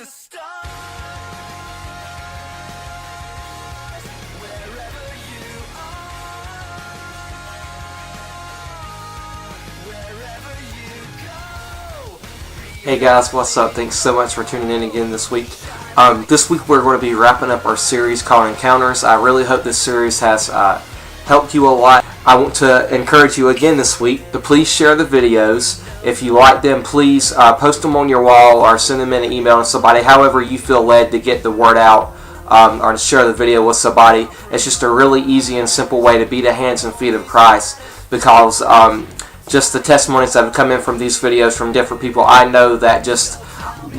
the stars, wherever you are, wherever you go. Hey guys, what's up? Thanks so much for tuning in again this week. This week we're going to be wrapping up our series called Encounters. I really hope this series has helped you a lot. I want to encourage you again this week to please share the videos. If you like them, please post them on your wall or send them in an email to somebody, however you feel led to get the word out or to share the video with somebody. It's just a really easy and simple way to be the hands and feet of Christ, because just the testimonies that have come in from these videos from different people, I know that just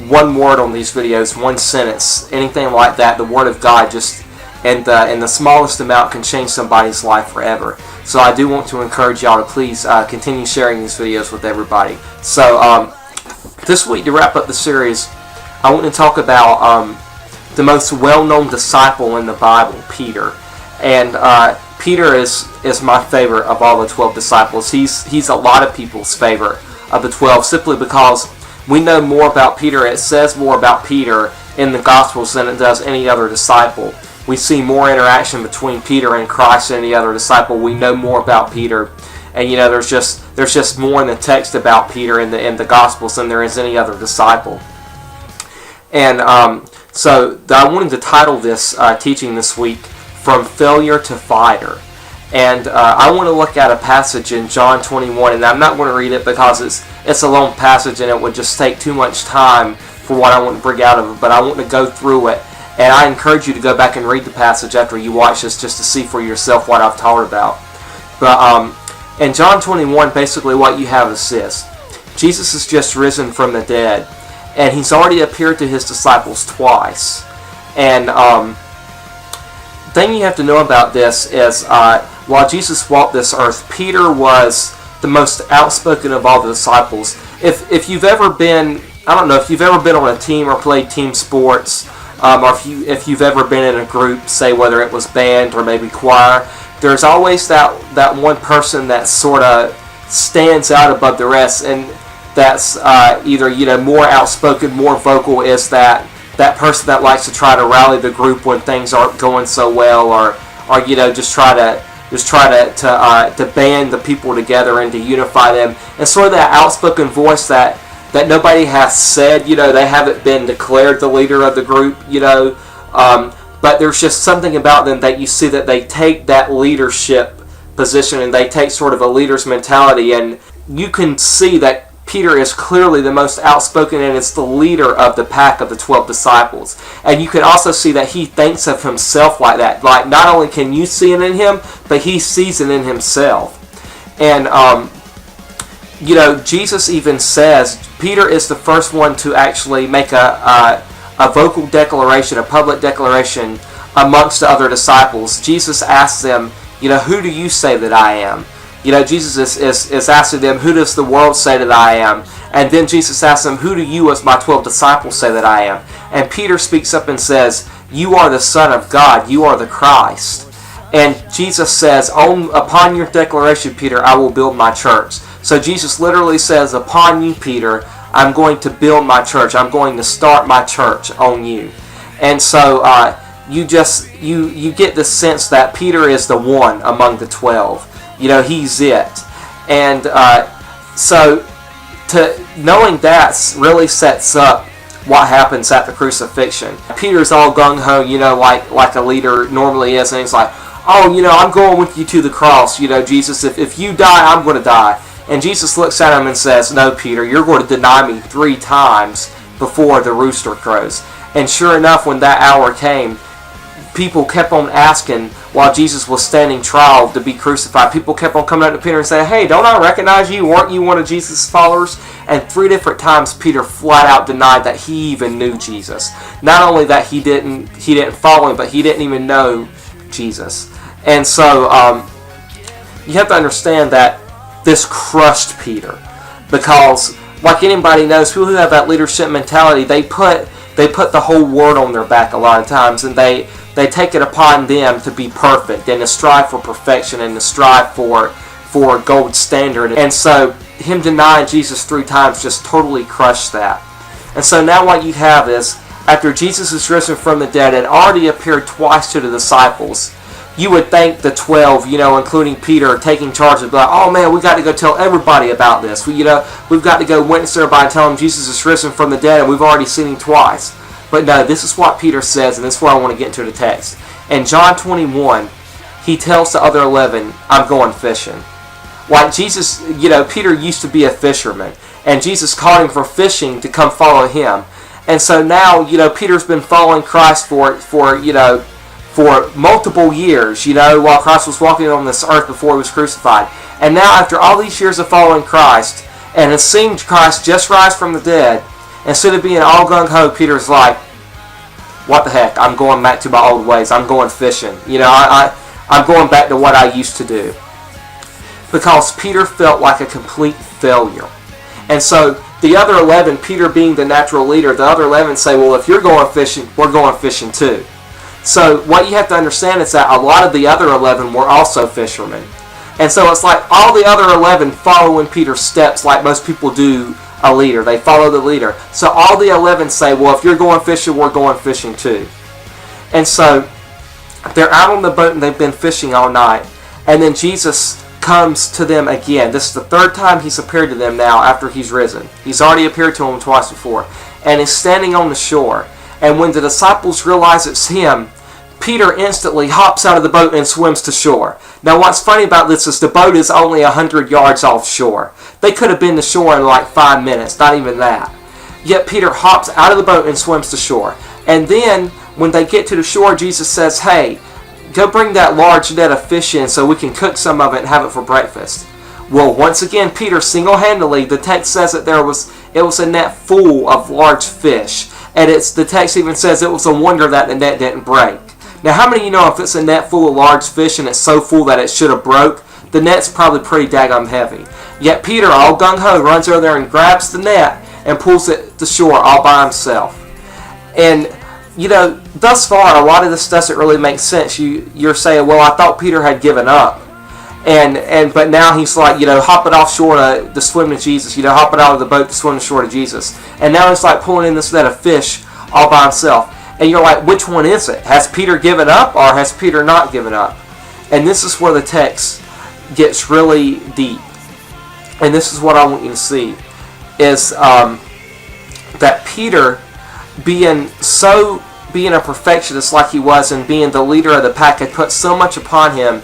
one word on these videos, one sentence, anything like that, the Word of God just in the smallest amount can change somebody's life forever. So I do want to encourage y'all to please continue sharing these videos with everybody. So this week, to wrap up the series, I want to talk about the most well-known disciple in the Bible, Peter. And Peter is my favorite of all the 12 disciples. He's a lot of people's favorite of the 12, simply because we know more about Peter. It says more about Peter in the Gospels than it does any other disciple. We see more interaction between Peter and Christ than any other disciple. We know more about Peter, and you know there's just more in the text about Peter in the Gospels than there is any other disciple. And so I wanted to title this teaching this week, From Failure to Fighter. And I want to look at a passage in John 21, and I'm not going to read it because it's a long passage and it would just take too much time for what I want to bring out of it, but I want to go through it. And I encourage you to go back and read the passage after you watch this, just to see for yourself what I've taught about. But in John 21, basically what you have is this. Jesus has just risen from the dead, and he's already appeared to his disciples twice. And the thing you have to know about this is while Jesus walked this earth, Peter was the most outspoken of all the disciples. If you've ever been, I don't know, if you've ever been on a team or played team sports, or if you've ever been in a group, say whether it was band or maybe choir, there's always that one person that sort of stands out above the rest, and that's either more outspoken, more vocal, is that person that likes to try to rally the group when things aren't going so well, or just try to band the people together and to unify them, and sort of that outspoken voice that nobody has said, they haven't been declared the leader of the group, but there's just something about them that you see that they take that leadership position and they take sort of a leader's mentality, and you can see that Peter is clearly the most outspoken and is the leader of the pack of the 12 disciples. And you can also see that he thinks of himself like that. Like, not only can you see it in him, but he sees it in himself. And Jesus even says Peter is the first one to actually make a vocal declaration, a public declaration amongst the other disciples. Jesus asks them, who do you say that I am? Jesus is asking them, who does the world say that I am? And then Jesus asks them, who do you as my 12 disciples say that I am? And Peter speaks up and says, you are the Son of God, you are the Christ. And Jesus says, upon your declaration, Peter, I will build my church. So Jesus literally says, upon you, Peter, I'm going to build my church. I'm going to start my church on you. And so you get the sense that Peter is the one among the 12. He's it. And so knowing that really sets up what happens at the crucifixion. Peter's all gung-ho, like a leader normally is, and he's like, I'm going with you to the cross, Jesus, if you die, I'm going to die. And Jesus looks at him and says, no, Peter, you're going to deny me 3 times before the rooster crows. And sure enough, when that hour came, people kept on asking, while Jesus was standing trial to be crucified, people kept on coming up to Peter and saying, hey, don't I recognize you? Weren't you one of Jesus' followers? And 3 different times Peter flat out denied that he even knew Jesus. Not only that he didn't follow him, but he didn't even know Jesus. And so you have to understand that this crushed Peter, because like anybody knows, people who have that leadership mentality, they put the whole world on their back a lot of times, and they take it upon them to be perfect and to strive for perfection and to strive for a gold standard. And so him denying Jesus 3 times just totally crushed that. And so now what you have is after Jesus is risen from the dead and already appeared twice to the disciples, you would think the 12, including Peter, taking charge of like, oh man, we got to go tell everybody about this. We've got to go witness everybody and tell them Jesus is risen from the dead and we've already seen him twice. But no, this is what Peter says, and this is where I want to get into the text. In John 21, he tells the other 11, I'm going fishing. Like Jesus, Peter used to be a fisherman, and Jesus called him from fishing to come follow him. And so now, Peter's been following Christ for multiple years, while Christ was walking on this earth before he was crucified. And now, after all these years of following Christ, and has seen Christ just rise from the dead, instead of being all gung-ho, Peter's like, what the heck, I'm going back to my old ways. I'm going fishing. I'm going back to what I used to do. Because Peter felt like a complete failure. And so, the other 11, Peter being the natural leader, the other 11 say, well, if you're going fishing, we're going fishing too. So what you have to understand is that a lot of the other 11 were also fishermen. And so it's like all the other 11 follow in Peter's steps like most people do a leader. They follow the leader. So all the 11 say, well, if you're going fishing, we're going fishing too. And so they're out on the boat and they've been fishing all night. And then Jesus comes to them again. This is the third time he's appeared to them now after he's risen. He's already appeared to them twice before. And he's standing on the shore. And when the disciples realize it's him, Peter instantly hops out of the boat and swims to shore. Now what's funny about this is the boat is only 100 yards offshore. They could have been to shore in like 5 minutes, not even that. Yet Peter hops out of the boat and swims to shore. And then when they get to the shore, Jesus says, hey, go bring that large net of fish in so we can cook some of it and have it for breakfast. Well, once again, Peter single-handedly, the text says that it was a net full of large fish. And the text even says it was a wonder that the net didn't break. Now, how many of you know if it's a net full of large fish and it's so full that it should have broke, the net's probably pretty daggum heavy. Yet Peter, all gung-ho, runs over there and grabs the net and pulls it to shore all by himself. And, thus far, a lot of this doesn't really make sense. You're saying, well, I thought Peter had given up. But now he's like, hopping offshore to swim to Jesus, hopping out of the boat to swim to shore to Jesus. And now he's like pulling in this net of fish all by himself. And you're like, which one is it? Has Peter given up or has Peter not given up? And this is where the text gets really deep. And this is what I want you to see. Is that Peter, being a perfectionist like he was and being the leader of the pack, had put so much upon him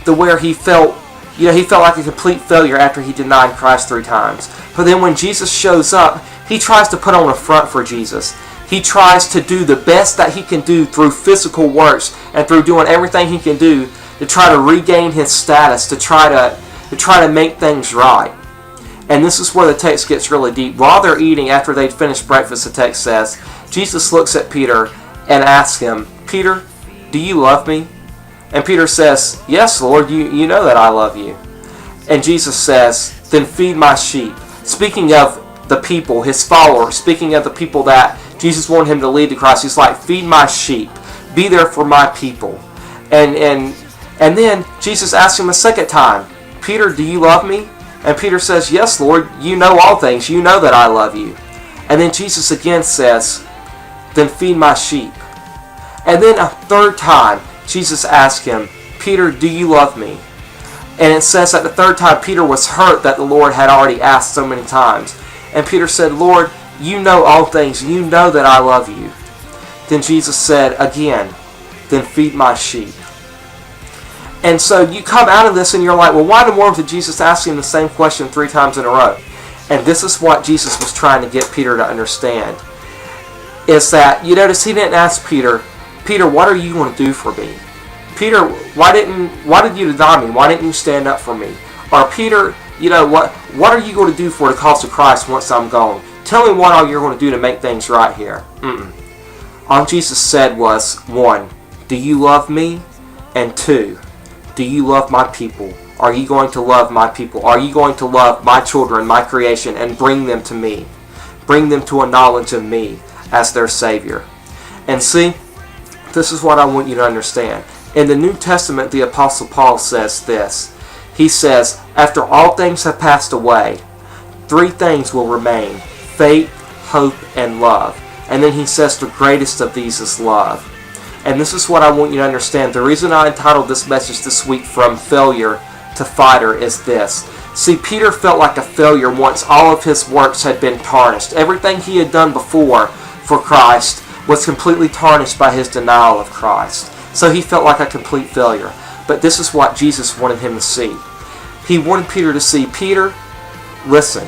to where he felt like a complete failure after he denied Christ 3 times. But then when Jesus shows up, he tries to put on a front for Jesus. He tries to do the best that he can do through physical works and through doing everything he can do to try to regain his status, to try to make things right. And this is where the text gets really deep. While they're eating, after they'd finished breakfast, the text says, Jesus looks at Peter and asks him, Peter, do you love me? And Peter says, yes, Lord, you know that I love you. And Jesus says, then feed my sheep. Speaking of the people, his followers, speaking of the people that Jesus wanted him to lead to Christ, he's like, feed my sheep. Be there for my people. And then Jesus asks him a second time, Peter, do you love me? And Peter says, yes, Lord, you know all things. You know that I love you. And then Jesus again says, then feed my sheep. And then a third time, Jesus asked him, Peter, do you love me? And it says that the third time Peter was hurt that the Lord had already asked so many times. And Peter said, Lord, you know all things. You know that I love you. Then Jesus said again, then feed my sheep. And so you come out of this and you're like, well, why in the world did Jesus ask him the same question 3 times in a row? And this is what Jesus was trying to get Peter to understand. Is that, you notice he didn't ask Peter, Peter, what are you going to do for me? Peter, why did you deny me? Why didn't you stand up for me? Or Peter, what are you going to do for the cause of Christ once I'm gone? Tell me what all you're going to do to make things right here. All Jesus said was, 1, do you love me? And 2, do you love my people? Are you going to love my people? Are you going to love my children, my creation, and bring them to me? Bring them to a knowledge of me as their Savior. And see, this is what I want you to understand. In the New Testament, the Apostle Paul says this. He says, after all things have passed away, 3 things will remain: faith, hope, and love. And then he says the greatest of these is love. And this is what I want you to understand. The reason I entitled this message this week, From Failure to Fighter, is this. See, Peter felt like a failure once all of his works had been tarnished. Everything he had done before for Christ was completely tarnished by his denial of Christ. So he felt like a complete failure. But this is what Jesus wanted him to see. He wanted Peter to see, Peter, listen,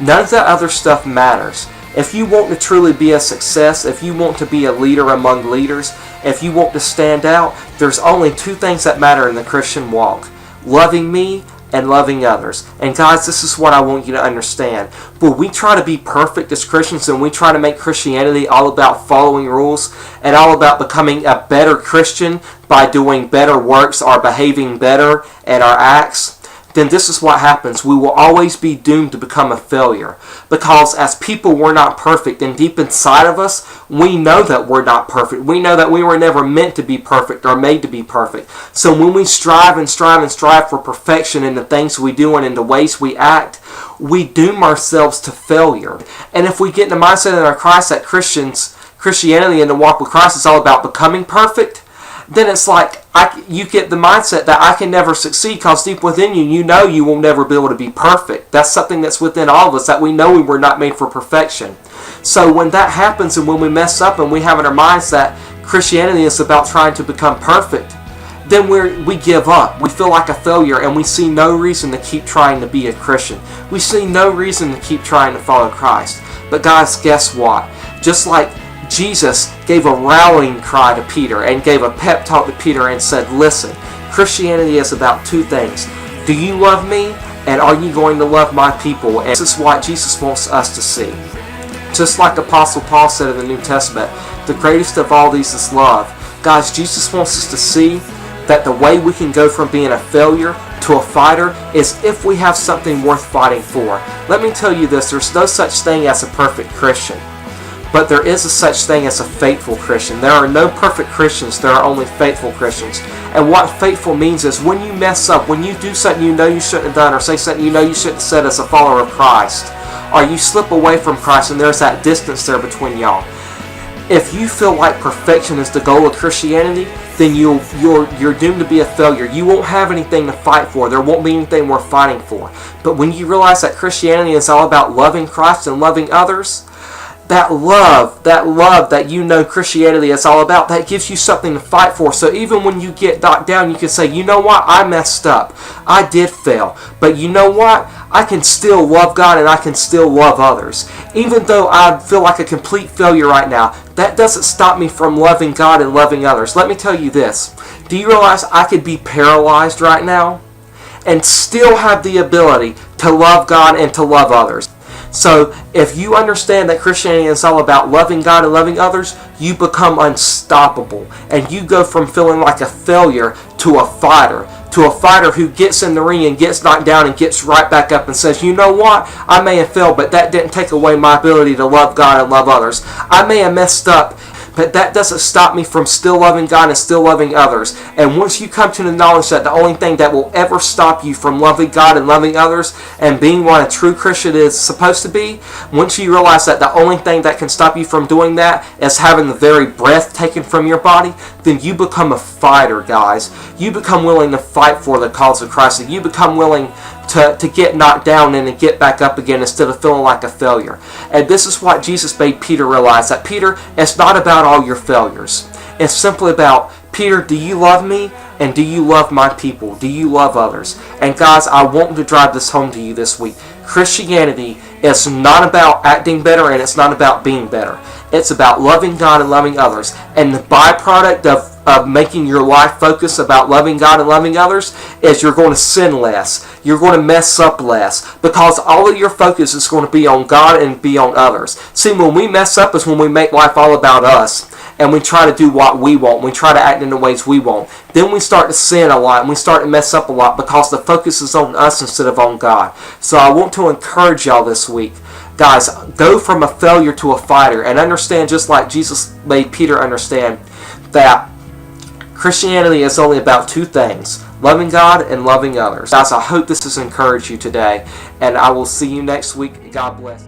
none of that other stuff matters. If you want to truly be a success, if you want to be a leader among leaders, if you want to stand out, there's only two things that matter in the Christian walk. Loving me and loving others. And guys, this is what I want you to understand. When we try to be perfect as Christians and we try to make Christianity all about following rules and all about becoming a better Christian by doing better works or behaving better in our acts, then this is what happens. We will always be doomed to become a failure. Because as people, we're not perfect. And deep inside of us, we know that we're not perfect. We know that we were never meant to be perfect or made to be perfect. So when we strive for perfection in the things we do and in the ways we act, we doom ourselves to failure. And if we get in the mindset in our Christ that Christianity and the walk with Christ is all about becoming perfect, then it's like you get the mindset that I can never succeed, because deep within you, you know you will never be able to be perfect. That's something that's within all of us, that we know we were not made for perfection. So when that happens and when we mess up and we have in our minds that Christianity is about trying to become perfect, then we give up. We feel like a failure and we see no reason to keep trying to be a Christian. We see no reason to keep trying to follow Christ. But guys, guess what? Just like Jesus gave a rallying cry to Peter and gave a pep talk to Peter and said, listen, Christianity is about two things. Do you love me? And are you going to love my people? And this is what Jesus wants us to see. Just like Apostle Paul said in the New Testament, the greatest of all these is love. Guys, Jesus wants us to see that the way we can go from being a failure to a fighter is if we have something worth fighting for. Let me tell you this, there's no such thing as a perfect Christian. But there is a such thing as a faithful Christian. There are no perfect Christians, there are only faithful Christians. And what faithful means is when you mess up, when you do something you know you shouldn't have done, or say something you know you shouldn't have said as a follower of Christ, or you slip away from Christ and there's that distance there between y'all. If you feel like perfection is the goal of Christianity, then you're doomed to be a failure. You won't have anything to fight for. There won't be anything worth fighting for. But when you realize that Christianity is all about loving Christ and loving others, that love that you know Christianity is all about, that gives you something to fight for. So even when you get knocked down, you can say, you know what, I messed up. I did fail. But you know what? I can still love God and I can still love others. Even though I feel like a complete failure right now, that doesn't stop me from loving God and loving others. Let me tell you this. Do you realize I could be paralyzed right now and still have the ability to love God and to love others? So if you understand that Christianity is all about loving God and loving others, you become unstoppable. And you go from feeling like a failure to a fighter who gets in the ring and gets knocked down and gets right back up and says, you know what, I may have failed, but that didn't take away my ability to love God and love others. I may have messed up, but that doesn't stop me from still loving God and still loving others. And once you come to the knowledge that the only thing that will ever stop you from loving God and loving others and being what a true Christian is supposed to be, once you realize that the only thing that can stop you from doing that is having the very breath taken from your body, then you become a fighter, guys. You become willing to fight for the cause of Christ. And you become willing to get knocked down and to get back up again instead of feeling like a failure. And this is what Jesus made Peter realize, that Peter, it's not about all your failures. It's simply about, Peter, do you love me? And do you love my people? Do you love others? And guys, I want to drive this home to you this week. Christianity is not about acting better and it's not about being better. It's about loving God and loving others. And the byproduct of making your life focus about loving God and loving others is you're going to sin less. You're going to mess up less. Because all of your focus is going to be on God and be on others. See, when we mess up is when we make life all about us. And we try to do what we want. We try to act in the ways we want. Then we start to sin a lot and we start to mess up a lot because the focus is on us instead of on God. So I want to encourage y'all this week. Guys, go from a failure to a fighter and understand, just like Jesus made Peter understand, that Christianity is only about two things: loving God and loving others. Guys, I hope this has encouraged you today, and I will see you next week. God bless.